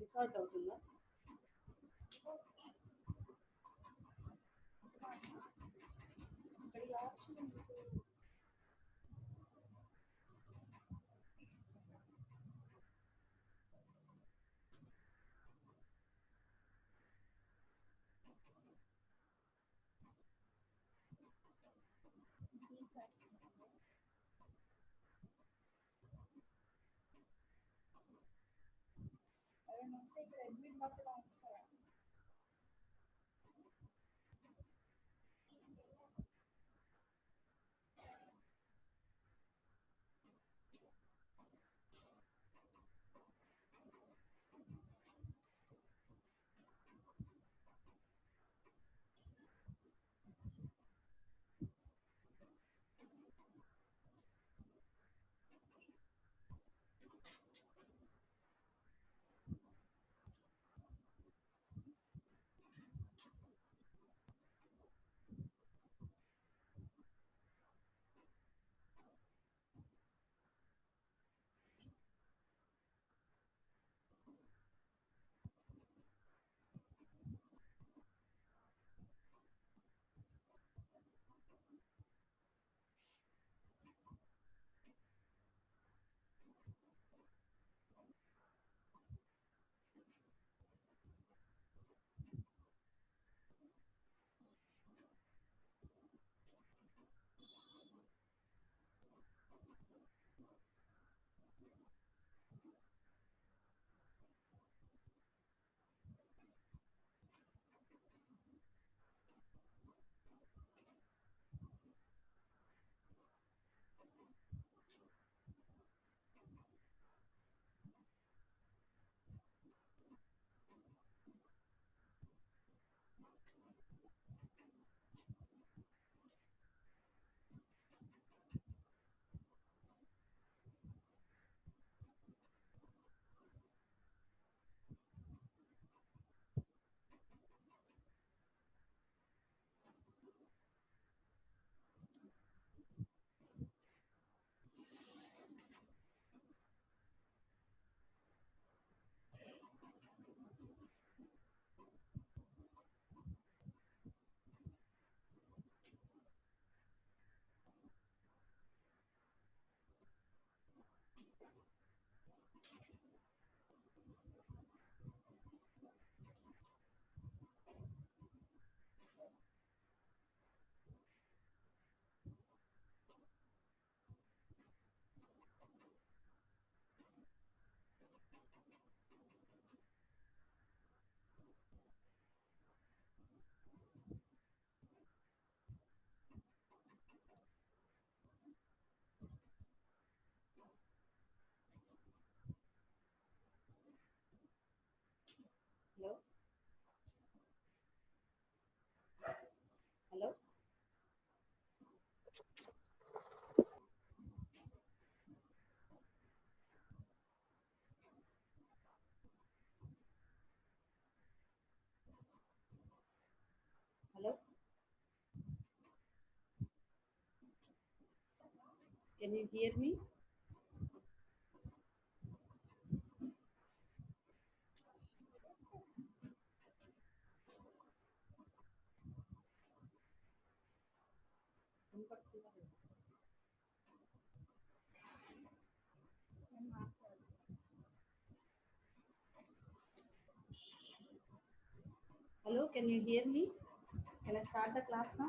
Record అవుతుందా? ఇక్కడ ఈ ఆప్షన్ ఎందుకు? ఎవరైనా ఉంటే ఇక్కడ అడ్మిట్ మాత్రం ఉంచుతారా? Hello hello hello can you hear me? వినపడుతుందా లేదా? నేను మాట్లాడు. Hello, can you hear me? Can I start the class now?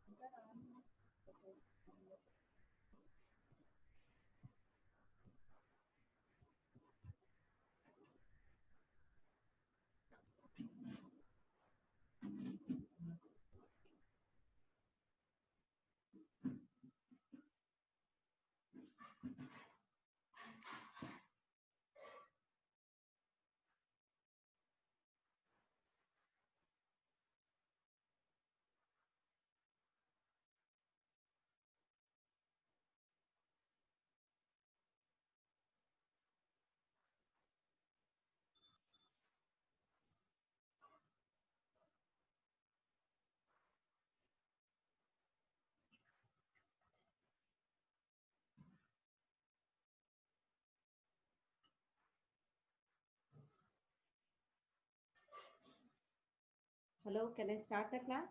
ఇంకా రాను. Hello, can I start the class?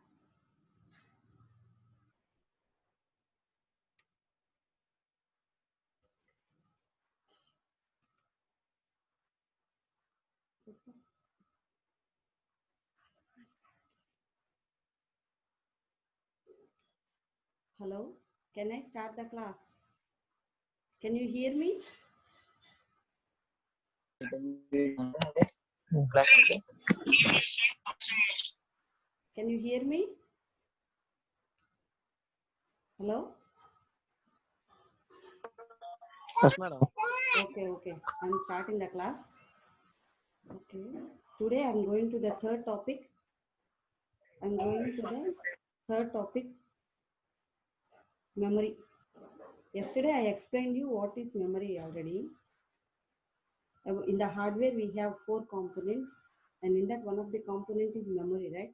Hello, can I start the class? Can you hear me? Can you hear me? Hello? Yes, madam. Okay. I'm starting the class. Okay. Today I'm going to the third topic. Memory. Yesterday I explained you what is memory already. In the hardware we have 4 components, and in that one of the component is memory, right?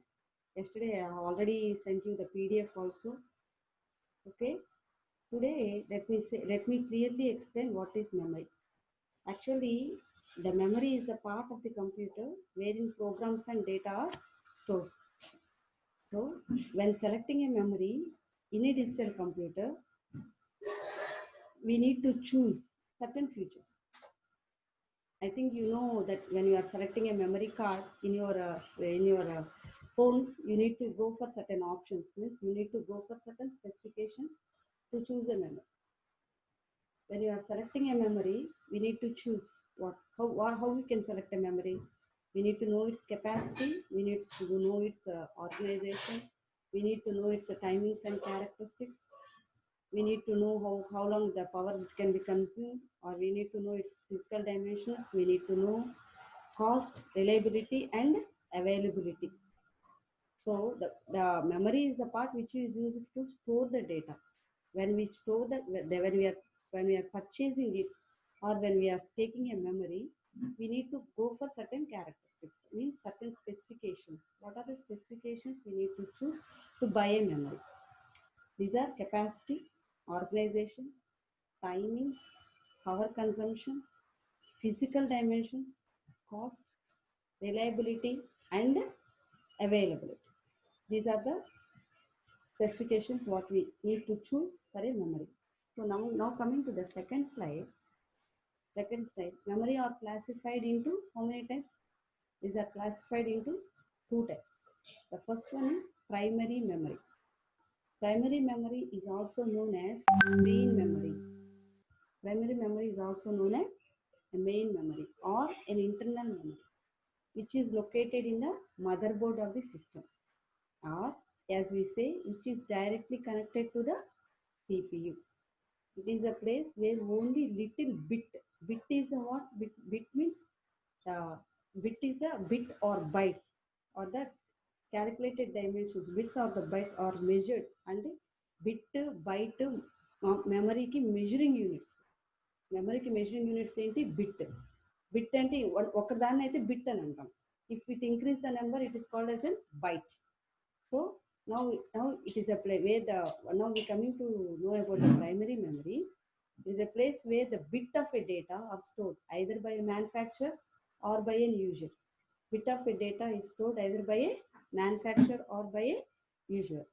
Yesterday I already sent you the PDF also. Okay. Today let me clearly explain what is memory. Actually, the memory is the part of the computer wherein programs and data are stored. So, when selecting a memory in a digital computer, we need to choose certain features. I think you know that when you are selecting a memory card in your phones, you need to go for certain options. Means you need to go for certain specifications to choose a memory. When you are selecting a memory, we need to choose how we can select a memory. We need to know its capacity. We need to know its organization. We need to know its timings and characteristics. We need to know how long the power can be consumed, or we need to know its physical dimensions. We need to know cost, reliability, and availability. So the memory is the part which is used to store the data. When we store that, when we are purchasing it, or when we are taking a memory, we need to go for certain characteristics, means certain specifications. What are the specifications we need to choose to buy a memory? These are capacity, organization, timings, power consumption, physical dimensions, cost, reliability, and availability. These are the specifications what we need to choose for a memory. So now coming to the second slide. Memory are classified into how many types? These are classified into 2 types. The first one is primary memory. Primary memory is also known as main memory. Primary memory is also known as a main memory or an internal memory, which is located in the motherboard of the system, or as we say, which is directly connected to the CPU. It is a place where only little bit is the what? Bit means bit is the bit or bytes, or the calculated dimensions. Bits or the bytes are measured, and bit, byte, memory ki measuring units. మెమరీకి measuring units ఏంటి? Bit అంటే ఒకదాన్ని అయితే bit అని అంటాం. If it increase the number, it is called as an byte. So now it is a place where now we coming to know about the primary memory. It is a place where the bit of a data are stored either by a manufacturer or by an user. Bit of a data is stored either by a manufacturer or by a user.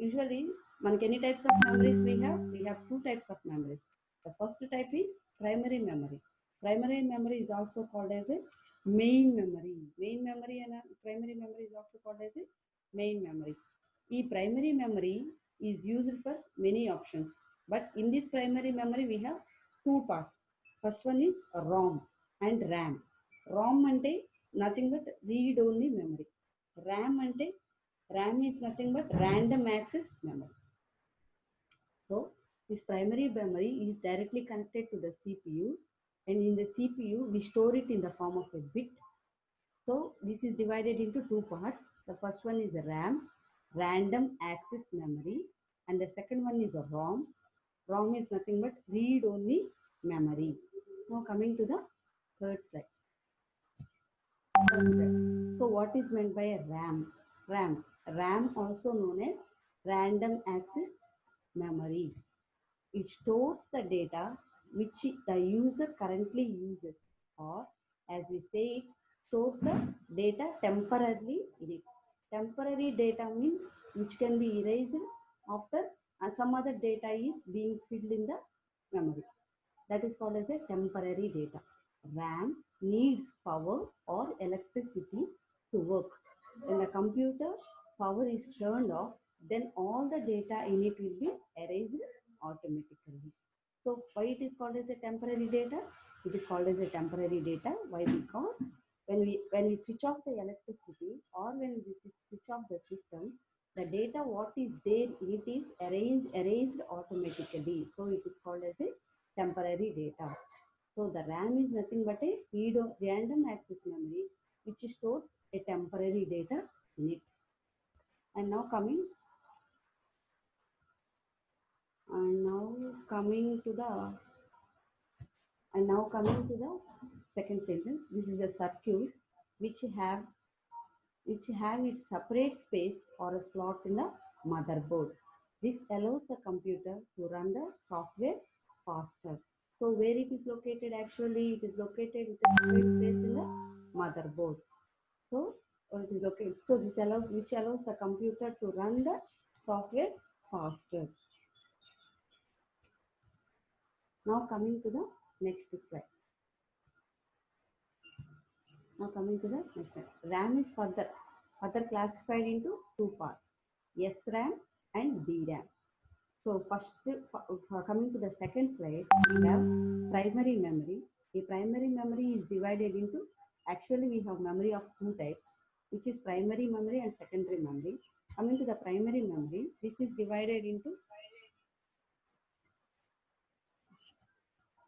Usually, మనకి ఎన్ని types of memories we have? We have 2 types of memories. The first type is primary memory. Primary memory is also called as a main memory. Main memory and primary memory is also called as a main memory. The primary memory is used for many options, but in this primary memory we have 2 parts. First one is ROM and RAM. ROM ante nothing but read only memory. RAM is nothing but random access memory. So this primary memory is directly connected to the CPU, and in the CPU we store it in the form of a bit. So this is divided into 2 parts. The first one is RAM, random access memory, and the second one is a ROM. ROM is nothing but read only memory. Now coming to the third slide. So what is meant by a RAM? RAM also known as random access memory. It stores the data which the user currently uses, or as we say, it stores the data temporarily in it. Temporary data means which can be erased after some other data is being filled in the memory. That is called as a temporary data. RAM needs power or electricity to work. When the computer power is turned off, then all the data in it will be erased automatically. So why it is called as a temporary data? It is called as a temporary data. Why? Because when we switch off the electricity or when we switch off the system, the data what is there it is erased automatically. So it is called as a temporary data. So the RAM is nothing but a random access memory which stores a temporary data in it. And now coming and now coming to the second sentence. This is a circuit which have its separate space or a slot in the motherboard. This allows the computer to run the software faster. So where it is located? Actually, it is located with a separate space in the motherboard. So it is located. So this allows the computer to run the software faster. Now coming to the next slide. RAM is further classified into two parts, SRAM and DRAM. So first, coming to the second slide, we have primary memory. A primary memory is divided into, actually we have memory of two types, which is primary memory and secondary memory. Coming to the primary memory, this is divided into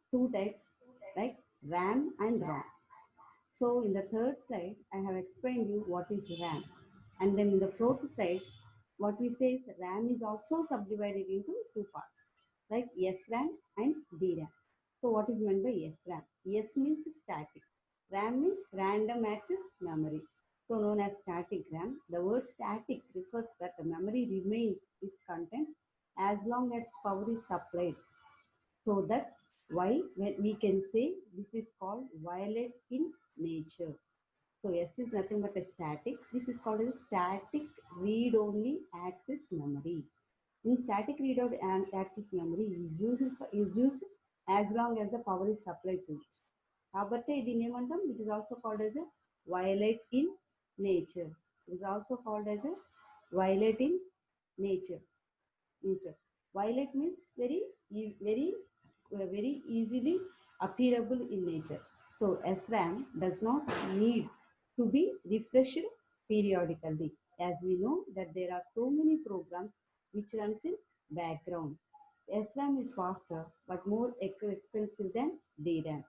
two types like RAM and ROM. So in the third slide, I have explained you what is RAM. And then in the fourth slide, what we say is RAM is also subdivided into two parts, like SRAM and DRAM. So what is meant by SRAM? S means static. RAM means random access memory. So known as static RAM. The word static refers that the memory remains its content as long as power is supplied. So that's why when we can say this is called violet in nature. So S is nothing but a static. This is called a static read-only access memory. In static read-only access memory is used as long as the power is supplied to it. But it is also called as a violet in nature. It is also called as a violet in nature. Violet means very easily appearable in nature. So SRAM does not need to be refreshed periodically. As we know that there are so many programs which runs in background. SRAM is faster but more expensive than DRAM.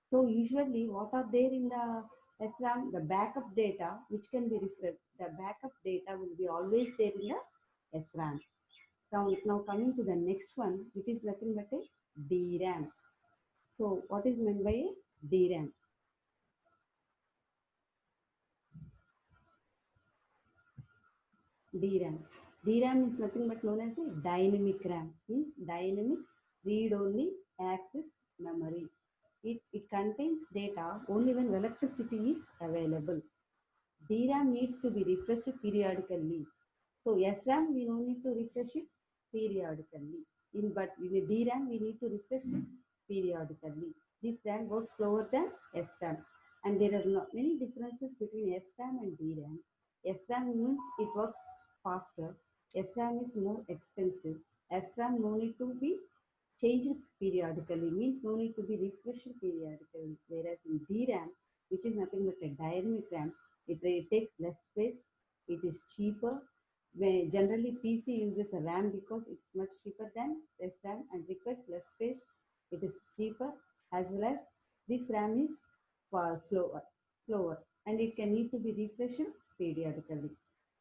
So usually what are there in the SRAM? The backup data which can be refreshed. The backup data will be always there in the SRAM. Now coming to the next one, it is nothing but a DRAM. So what is meant by a DRAM? DRAM. DRAM is nothing but known as a dynamic RAM, means dynamic read-only access memory. It contains data only when electricity is available. DRAM needs to be refreshed periodically. So SRAM we don't need to refresh it periodically. But in a DRAM we need to refresh it periodically. This RAM works slower than SRAM. And there are not many differences between SRAM and DRAM. SRAM means it works faster. SRAM is more expensive. SRAM no need to be changed periodically, means no need to be refreshed periodically. Whereas in DRAM, which is nothing but a dynamic RAM, it takes less space, it is cheaper. Generally, PC uses a RAM because it's much cheaper than SRAM and requires less space. It is cheaper, as well as this RAM is far slower, and it can need to be refreshed periodically.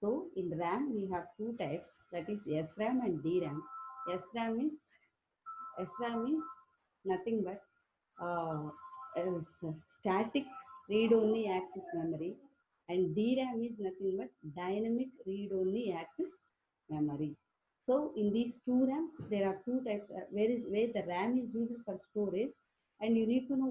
So in RAM, we have two types, that is SRAM and DRAM. SRAM is SRAM is nothing but static read-only access memory, and DRAM is nothing but dynamic read-only access memory. So in these two RAMs, there are two types. Where the RAM is used for storage, and you need to know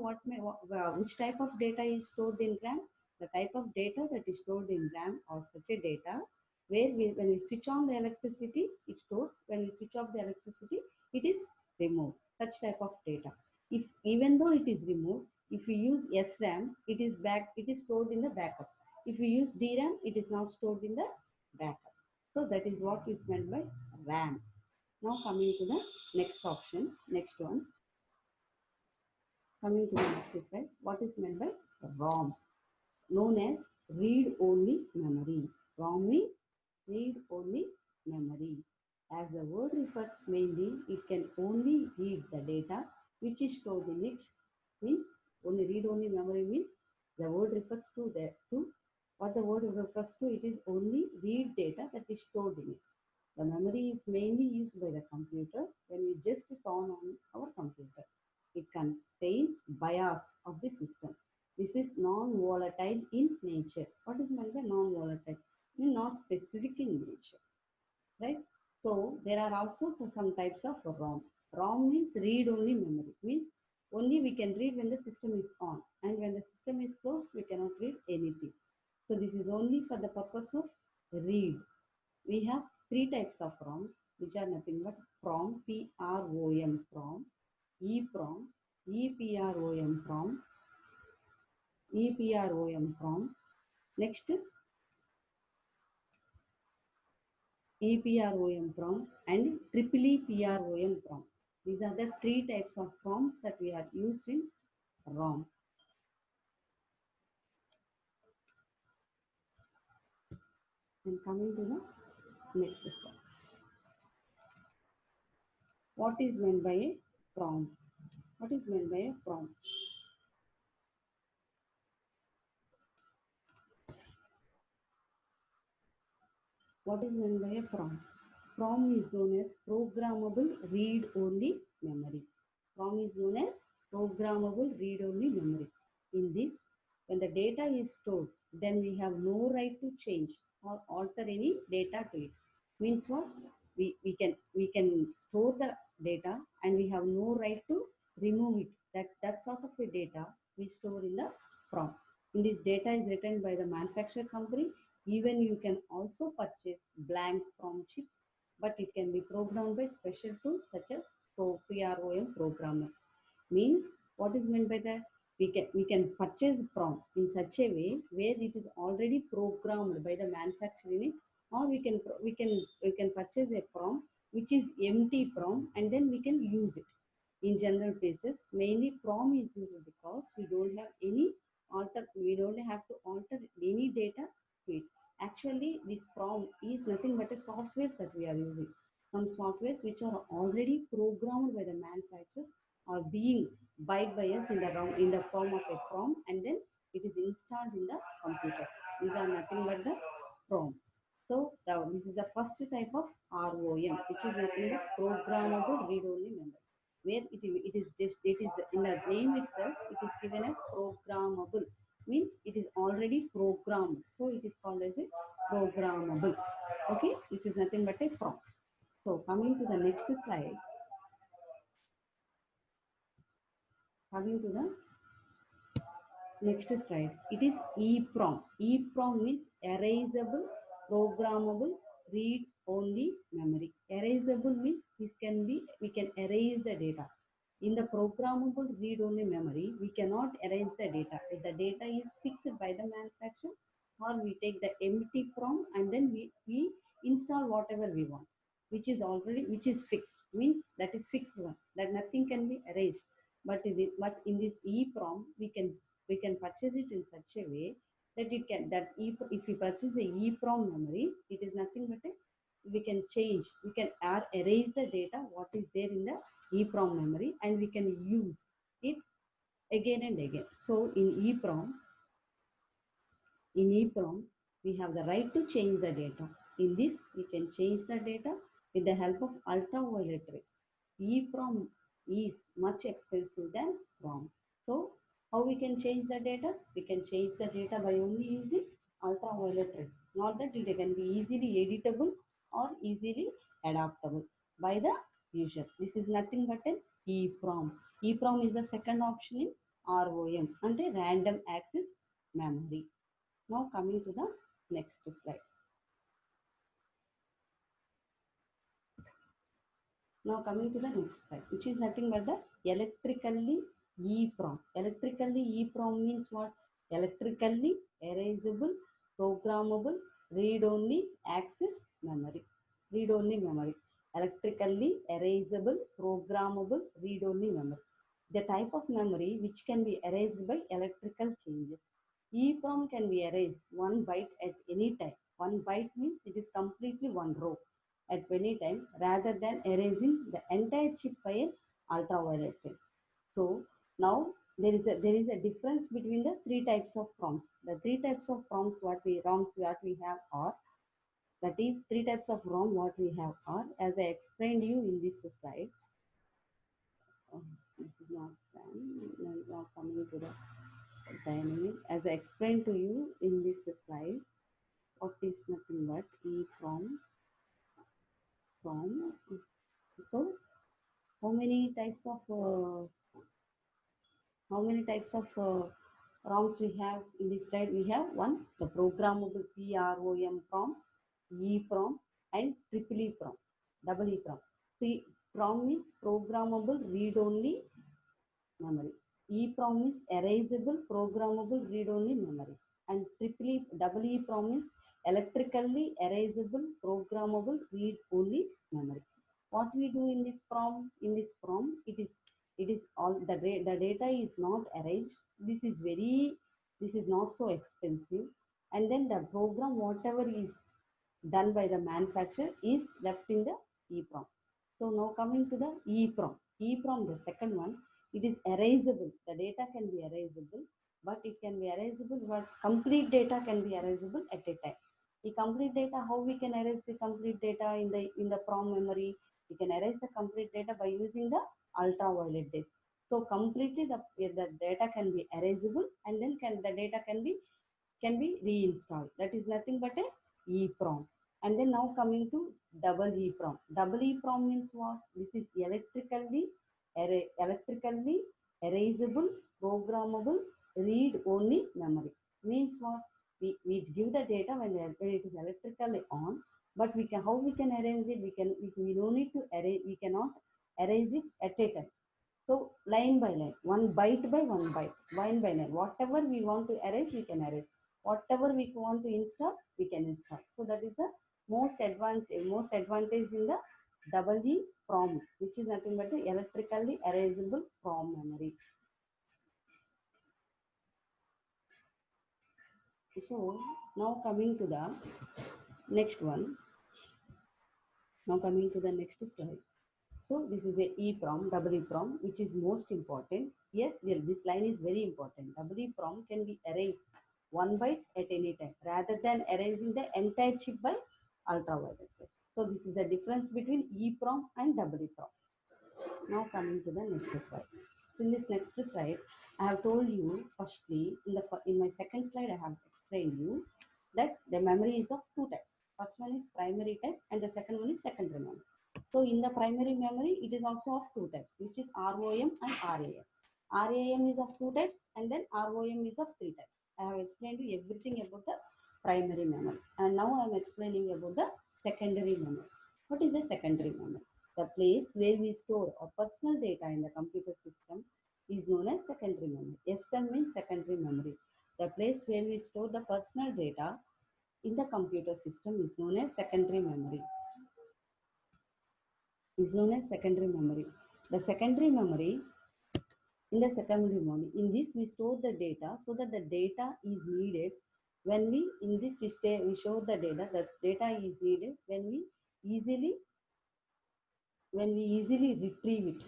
which type of data is stored in RAM. The type of data that is stored in RAM or such a data where when we switch on the electricity, it stores. When we switch off the electricity, it is removed. Such type of data. If even though it is removed, if we use SRAM, it is stored in the backup. If we use DRAM, it is not stored in the backup. So that is what is meant by RAM. Now coming to the next option, next one. Coming to the next slide, what is meant by ROM? Known as read-only memory. ROM means read-only memory. As the word refers mainly, it can only read the data which is stored in it. Means only read-only memory means the word refers to what the word refers to. It is only read data that is stored in it. The memory is mainly used by the computer when we just turn on our computer. It contains BIOS of the system. This is non-volatile in nature. What is meant by non-volatile? Not specific in nature, right? So there are also some types of ROM. ROM means read-only memory. Means only we can read when the system is on, and when the system is closed, we cannot read anything. So this is only for the purpose of read. We have three types of ROMs, which are nothing but PROM, PROM, PROM, EPROM, EPROM, PROM, EPROM, PROM. Next, EPROM, PROM, and EEPROM, PROM. These are the three types of PROMs that we are used in ROM. And coming to the next slide. What is meant by a PROM? What is meant by a PROM? What is meant by a PROM? PROM is known as programmable read-only memory. PROM is known as programmable read-only memory. In this, when the data is stored, then we have no right to change or alter any data to it. Means what? We can store the data and we have no right to remove it. That sort of a data we store in the PROM. In this, data is written by the manufacturer company. Even you can also purchase blank PROM chips, but it can be programmed by special tools such as PROM programmers. Means what is meant by that? We can purchase PROM in such a way where it is already programmed by the manufacturer in it, or we can purchase a PROM which is empty PROM and then we can use it. In general cases, mainly PROM is used because we don't have to alter any data to it. Actually, this PROM is nothing but a software that we are using. Some softwares which are already programmed by the manufacturer are being bought by us in the form of a PROM, and then it is installed in the computers. These are nothing but the PROM. So this is the first type of ROM, which is nothing but programmable read-only memory. Where it is in the name itself, it is given as programmable. Means it is already programmed, so it is called as a programmable. Okay, this is nothing but a PROM. So coming to the next slide, coming to the next slide, it is EPROM. EPROM means erasable, programmable, read-only memory. Erasable means we can erase the data. In the programmable read-only memory, we cannot erase the data. If the data is fixed by the manufacturer, or we take the empty PROM and then we install whatever we want, which is fixed. Means that is fixed one, that nothing can be erased. But in this EPROM, we can purchase it in such a way that if we purchase a EPROM memory, it is nothing but we can erase the data what is there in the EPROM memory, and we can use it again and again. So in EPROM, we have the right to change the data. In this, we can change the data with the help of ultraviolet rays. EPROM is much expensive than PROM. So how we can change the data? We can change the data by only using ultraviolet rays. Not that it can be easily editable or easily adaptable by the user. This is nothing but an EPROM. EPROM is the second option in ROM, and a random access memory. Now coming to the next slide. Now coming to the next slide, which is nothing but the electrically EEPROM. Electrically EEPROM means what? Electrically erasable, programmable, read-only access memory. Read-only memory. Electrically erasable, programmable, read-only memory. The type of memory which can be erased by electrical changes. EEPROM can be erased one byte at any time. One byte means it is completely one row at any time rather than erasing the entire chip by an ultraviolet rays. So now there is a difference between the three types of prompts. The three types of prompts what we have are, that is three types of ROM what we have are, as I explained you in this slide. This is not span. Now coming to the dynamic, as I explained to you in this slide, what is nothing but EEPROM from. So how many types of ROMs we have in this slide? We have one, the programmable PROM PROM, EEPROM, and triple EEPROM, double EEPROM. PROM means programmable read-only memory. EEPROM is erasable programmable read-only memory, and double EEPROM is electrically erasable programmable read-only memory. What we do in this PROM? In this PROM, it is all the data is not erased. This is not so expensive, and then the program whatever is done by the manufacturer is left in the EEPROM. So now coming to the EEPROM. EEPROM, the second one, it is erasable. The data can be erasable, but it can be erasable, but complete data can be erasable at a time. The complete data, how we can erase the complete data in the PROM memory? We can erase the complete data by using the ultraviolet rays. So completely the data can be erasable, and then the data can be reinstalled. That is nothing but a EEPROM. And then now coming to double EEPROM. Double EEPROM means what? This is electrically erasable, programmable, read-only memory. Means what? We give the data when it is electrically on, but how we can arrange it? We don't need to erase. We cannot erase it at a time. So line by line, one byte by one byte, line by line. Whatever we want to erase, we can erase. Whatever we want to install, we can install. So that is the most advantage in the double E PROM, which is nothing but the electrically erasable PROM memory. So now coming to the next one. Now coming to the next slide. So this is a EEPROM, double EEPROM, which is most important. Yes, this line is very important. Double EEPROM can be erased one byte at any time rather than erasing the entire chip by ultraviolet rays. So this is the difference between EEPROM and double EEPROM. Now coming to the next slide. In this next slide, I have told you firstly, in my second slide, I have explained you that the memory is of two types. First one is primary type and the second one is secondary memory. So in the primary memory, it is also of two types, which is ROM and RAM. RAM is of two types and then ROM is of three types. I have explained you everything about the primary memory, and now I am explaining about the secondary memory. What is the secondary memory? The place where we store our personal data in the computer system is known as secondary memory. SM means secondary memory. The place where we store the personal data in the computer system is known as secondary memory. Is known as secondary memory. The secondary memory, in the secondary memory, in this we store the data so that the data is needed when we show the data is needed when we easily retrieve it.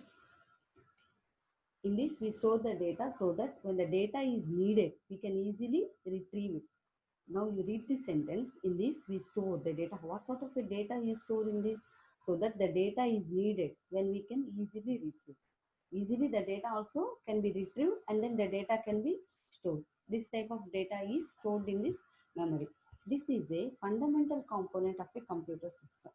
In this, we store the data so that when the data is needed, we can easily retrieve it. Now you read this sentence. In this, we store the data. What sort of a data you store in this? So that the data is needed when we can easily retrieve. Easily the data also can be retrieved and then the data can be stored. This type of data is stored in this memory. This is a fundamental component of a computer system.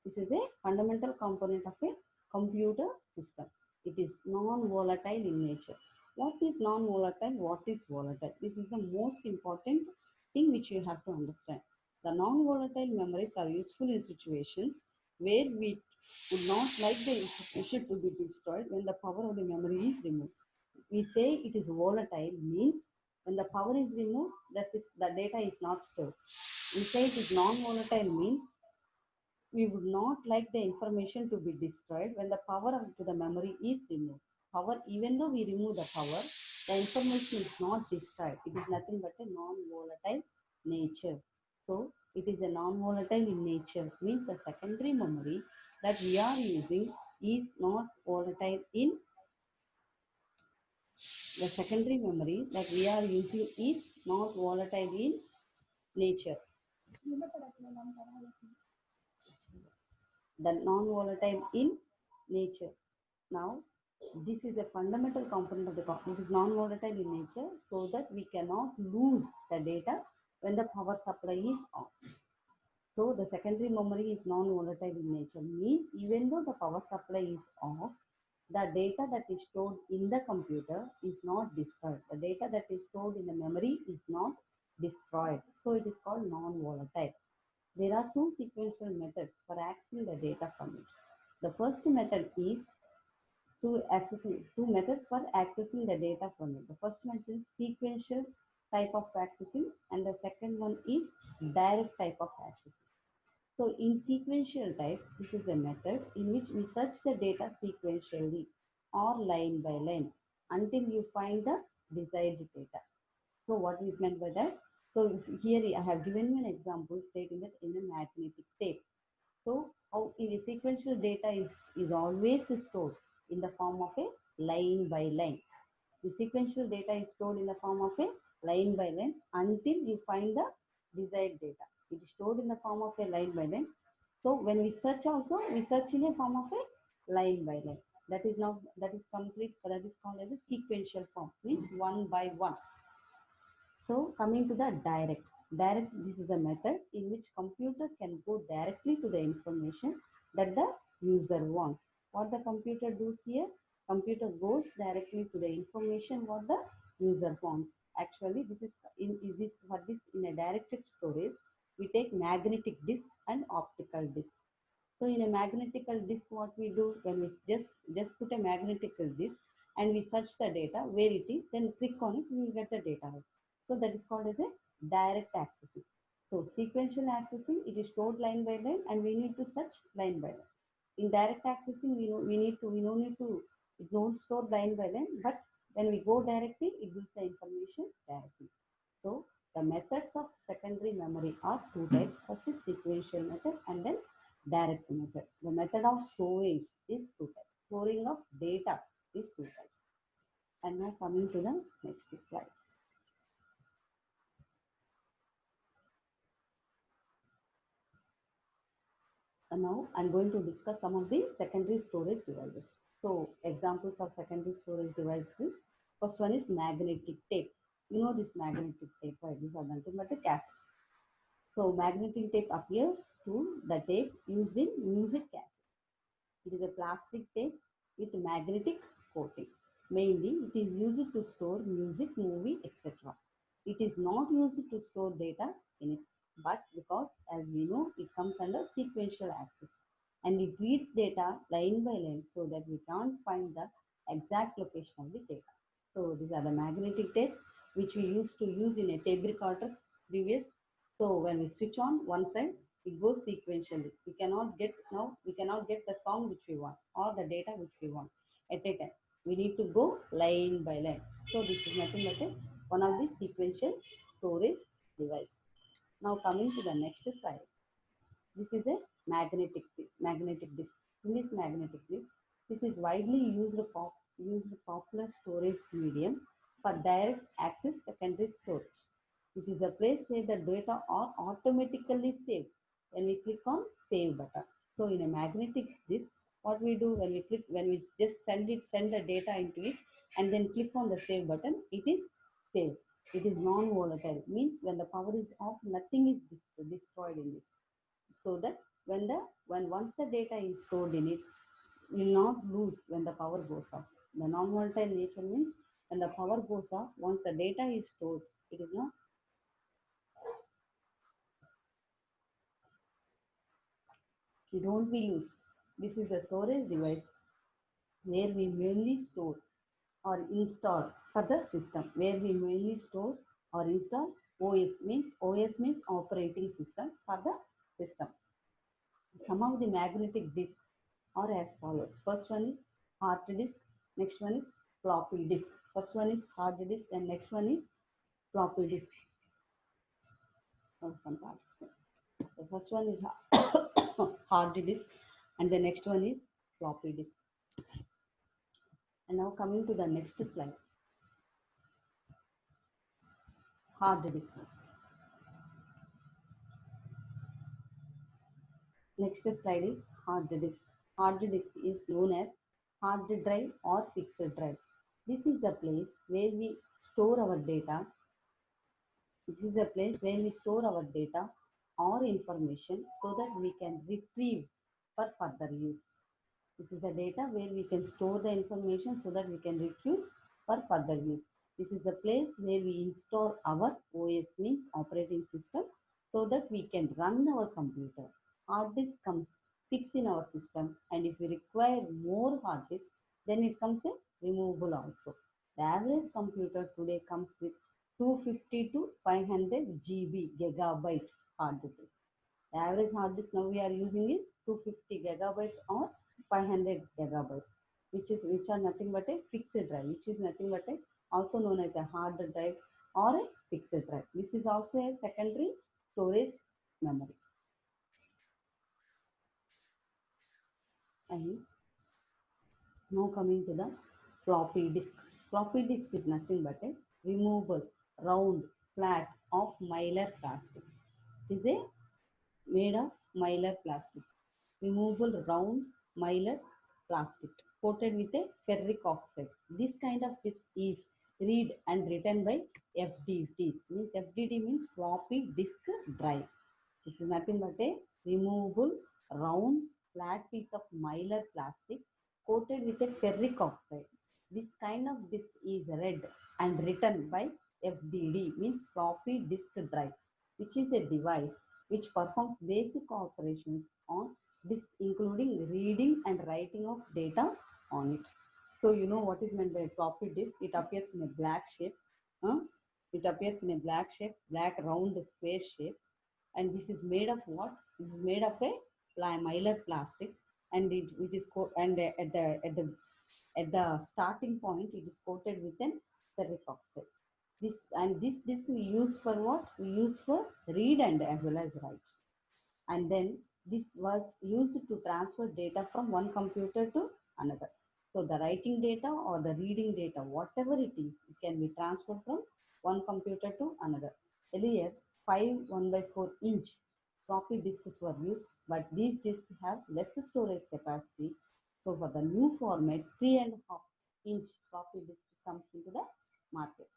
This is a fundamental component of a computer system. It is non-volatile in nature. What is non-volatile? What is volatile? This is the most important thing which you have to understand. The non-volatile memories are useful in situations where we would not like the information to be destroyed when the power of the memory is removed. We say it is volatile means when the power is removed, the data is not stored. We say it is non-volatile means we would not like the information to be destroyed when the power to the memory is removed. Power, even though we remove the power, the information is not destroyed. It is nothing but a non-volatile nature. So it is a non-volatile in nature, means the secondary memory that we are using is not volatile in the secondary memory that we are using is not volatile in nature. The non-volatile in nature. Now, this is a fundamental component of the it is non-volatile in nature so that we cannot lose the data when the power supply is off. So the secondary memory is non-volatile in nature means even though the power supply is off, the data that is stored in the computer is not destroyed. The data that is stored in the memory is not destroyed. So it is called non-volatile. There are two sequential methods for accessing the data from it. The first method is two methods for accessing the data from it. The first one is sequential type of accessing and the second one is direct type of accessing. So in sequential type, this is a method in which we search the data sequentially or line by line until you find the desired data. So what is meant by that? So here I have given you an example stating that in a magnetic tape. So how in a sequential data is always stored in the form of a line by line. The sequential data is stored in the form of a line by line until you find the desired data. It is stored in the form of a line by line. So when we search also, we search in a form of a line by line. That is now that is complete. That is called as a sequential form. Means one by one. So coming to the direct, this is a method in which computer can go directly to the information that the user wants. What the computer does here, computer goes directly to the information what the user wants. Actually, this is in this for this in a directed storage, we take magnetic disk and optical disk. So in a magnetical disk, what we do when we just put a magnetical disk and we search the data where it is, then click on it, we will get the data out. So that is called as a direct accessing. So sequential accessing, it is stored line by line, and we need to search line by line. In direct accessing, we don't need to it don't store line by line, but when we go directly, it gives the information directly. So the methods of secondary memory are two types. First is sequential method and then direct method. The method of storage is two types. Storing of data is two types. And now coming to the next slide. And now I'm going to discuss some of the secondary storage devices. So examples of secondary storage devices. First one is magnetic tape. You know this magnetic tape, right? These are nothing but the cassettes. So magnetic tape appears to the tape used in music cassettes. It is a plastic tape with magnetic coating. Mainly, it is used to store music, movie, etc. It is not used to store data in it, but because, as we know, it comes under sequential access and it reads data line by line so that we can't find the exact location of the data. So these are the magnetic tapes which we used to use in a tape recorders previous. So when we switch on one side, it goes sequentially. We cannot get the song which we want or the data which we want at a time. We need to go line by line. So this is nothing but one of the sequential storage device. Now coming to the next slide. This is a magnetic disk. Magnetic disk. In this magnetic disk, this is widely used popular storage medium for direct access secondary storage. This is a place where the data are automatically saved when we click on save button. So in a magnetic disk, what we do when we just send the data into it and then click on the save button, it is saved. It is non-volatile, means when the power is off, nothing is destroyed in this. So that when once the data is stored in it, will not lose when the power goes off. The non-volatile nature means when the power goes off, once the data is stored, it is not Don't we lose. This is a storage device where we mainly store or install for the system, where we mainly store or install OS means operating system for the system. Some of the magnetic disks are as follows. First one is hard disk, next one is floppy disk. First one is hard disk and next one is floppy disk. The first one is hard disk and the next one is floppy disk. And now coming to the next slide, hard disk. Next slide is hard disk. Hard disk is known as hard drive or fixed drive. This is the place where we store our data. This is a place where we store our data or information so that we can retrieve for further use. This is the data where we can store the information so that we can retrieve for further use. This is a place where we install our OS means operating system so that we can run our computer. Hard disk comes fixed in our system, and if we require more hard disk, then it comes a removable also. The average computer today comes with 250 to 500 GB gigabyte hard disk. The average hard disk now we are using is 250 gigabytes or 500 gigabytes, which are nothing but a fixed drive, which is nothing but a also known as a hard drive or a fixed drive. This is also a secondary storage memory. And now coming to the floppy disk. Floppy disk is nothing but a removable, round, flat of mylar plastic. It is a made of mylar plastic. Removable round mylar plastic coated with a ferric oxide. This kind of disk is read and written by FDDs. Means FDD means floppy disk drive. This is nothing but a removable round flat piece of mylar plastic coated with a ferric oxide. This kind of disk is read and written by FDD means floppy disk drive, which is a device which performs basic operations on disk, including reading and writing of data on it. So you know what is meant by floppy disk. It appears in a black shape. Huh? It appears in a black shape, black round square shape, and this is made of what? This is made of a mylar plastic, and it is and at the starting point it is coated with an ferric oxide. This disc we use for what? We use for read and as well as write. And then this was used to transfer data from one computer to another. So the writing data or the reading data, whatever it is, it can be transferred from one computer to another. Earlier, 5 1/4 inch floppy disks were used, but these disks have less storage capacity. So for the new format, 3.5 inch floppy disk comes into the market.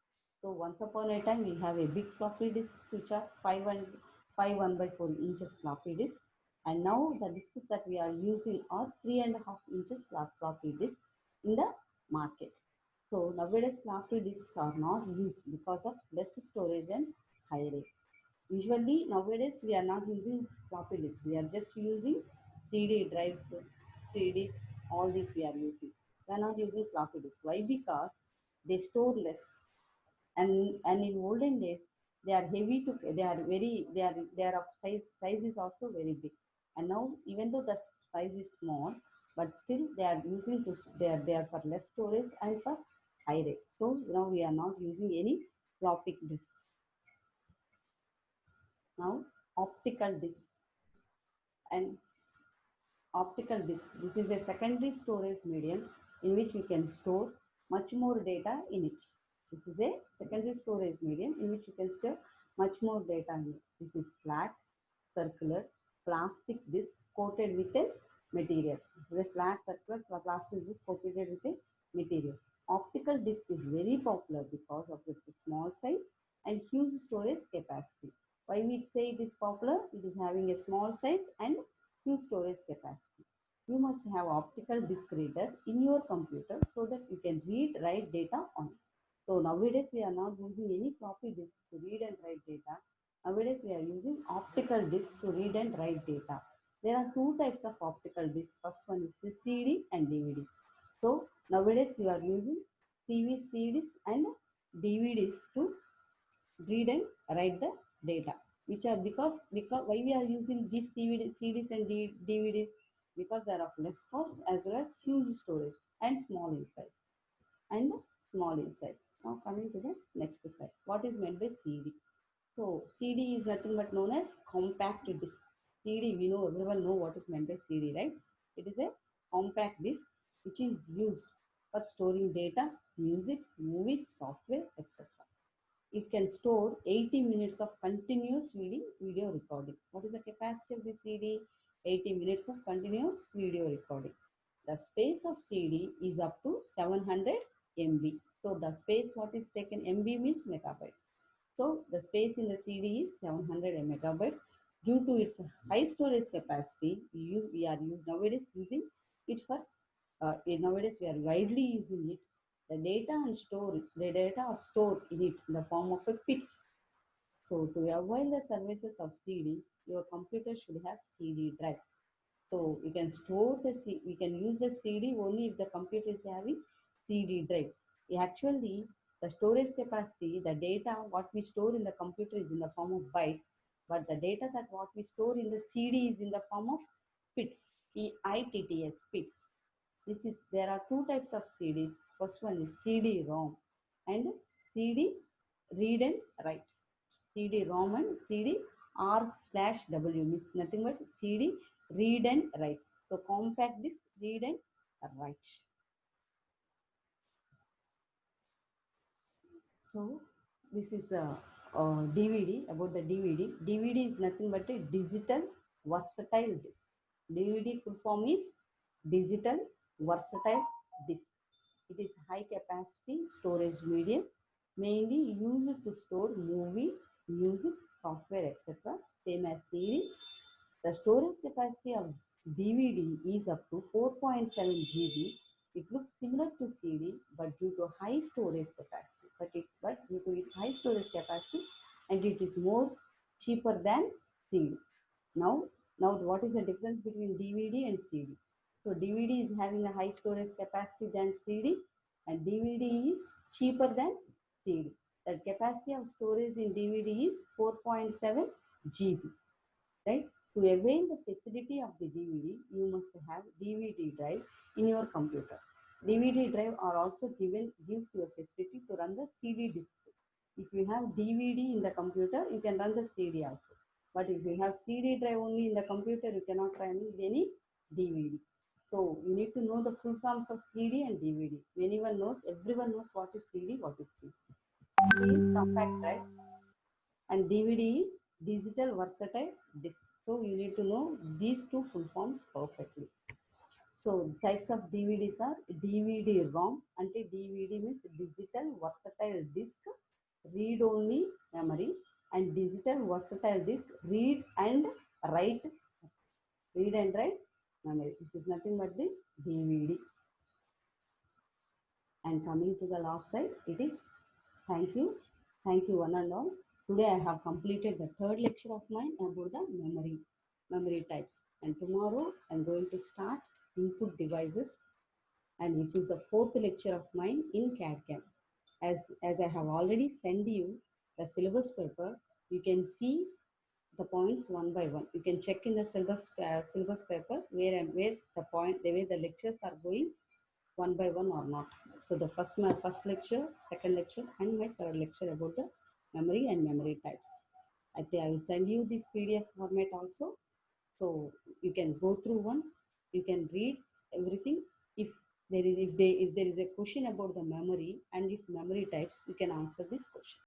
So once upon a time, we have a big floppy disks which are 5 1/4 inches floppy disk, and now the disks that we are using are 3.5 inches floppy disk in the market. So nowadays floppy disks are not used because of less storage and high rate. Usually nowadays we are not using floppy disk. We are just using CD drives, CDs, all these we are using. We are not using floppy disk. Why? Because they store less, and in olden days they are heavy to they are of size is also very big, and now even though the size is small, but still they are using to they are for less storage and for high rate. So now we are not using any floppy disk. Now optical disk. And optical disk, this is a secondary storage medium in which you can store much more data in it. This is a secondary storage medium in which you can store much more data in it. This is flat, circular, plastic disk coated with a material. This is a flat, circular, plastic disk coated with a material. Optical disk is very popular because of its small size and huge storage capacity. Why we say it is popular? It is having a small size and huge storage capacity. You must have optical disk reader in your computer so that you can read, write data on it. So nowadays we are not using any floppy disk to read and write data. Nowadays we are using optical disk to read and write data. There are two types of optical disc. First one is the CD and DVD. So nowadays you are using CDs and DVDs to read and write the data, which are because why we are using these CDs and DVDs, because they are of less cost as well as huge storage and small in size and small in size. Now coming to the next slide, what is meant by CD? So CD is nothing but known as compact disc. CD, we know, everyone know what is meant by CD, right? It is a compact disc which is used for storing data, music, movies, software, etc. It can store 80 minutes of continuous video recording. What is the capacity of the CD? 80 minutes of continuous video recording. The space of CD is up to 700 MB. So the space what is taken, MB means megabytes. So the space in the CD is 700 megabytes. Due to its high storage capacity, we are nowadays using it for nowadays we are widely using it. The data are stored in it in the form of a bits. So to avail the services of CD, your computer should have CD drive. So we can use the CD only if the computer is having CD drive. Actually, the storage capacity, the data what we store in the computer is in the form of bytes, but the data that what we store in the CD is in the form of bits, PITTS, bits. There are two types of CDs. First one is CD-ROM and CD read and write. CD-ROM and CD-R/W means nothing but CD read and write. So compact this read and write. So this is a DVD. About the DVD. DVD is nothing but a digital versatile disc. DVD full form is digital versatile disc. It is high capacity storage medium, mainly used to store movie, music, software, etc. Same as CD. The storage capacity of DVD is up to 4.7 GB. It looks similar to CD, but due to high storage capacity, but due to its high storage capacity, and it is more cheaper than CD. Now, now what is the difference between DVD and CD? So DVD is having a high storage capacity than CD, and DVD is cheaper than CD. The capacity of storage in DVD is 4.7 GB, right? To avail the facility of the DVD, you must have DVD drive in your computer. DVD drive are also gives you a facility to run the CD disc. If you have DVD in the computer, you can run the CD also. But if you have CD drive only in the computer, you cannot run any DVD. So you need to know the full forms of CD and DVD. Everyone knows what is CD, what is CD. CD is compact drive and DVD is digital versatile disc. So you need to know these two full forms perfectly. So types of DVDs are DVD-ROM, and DVD means digital versatile disc, read-only memory, and digital versatile disc, write, read and write memory. This is nothing but the DVD. And coming to the last slide, it is thank you. Thank you one and all. Today I have completed the third lecture of mine about the memory types. And tomorrow I'm going to start input devices, and which is the fourth lecture of mine in CAD/CAM. As I have already sent you the syllabus paper, you can see the points one by one. You can check in the syllabus paper where the way the lectures are going one by one or not. So my first lecture, second lecture, and my third lecture about the memory and memory types. I think I will send you this PDF format also. So you can go through once, you can read everything. If there is a question about the memory and its memory types, you can answer this question.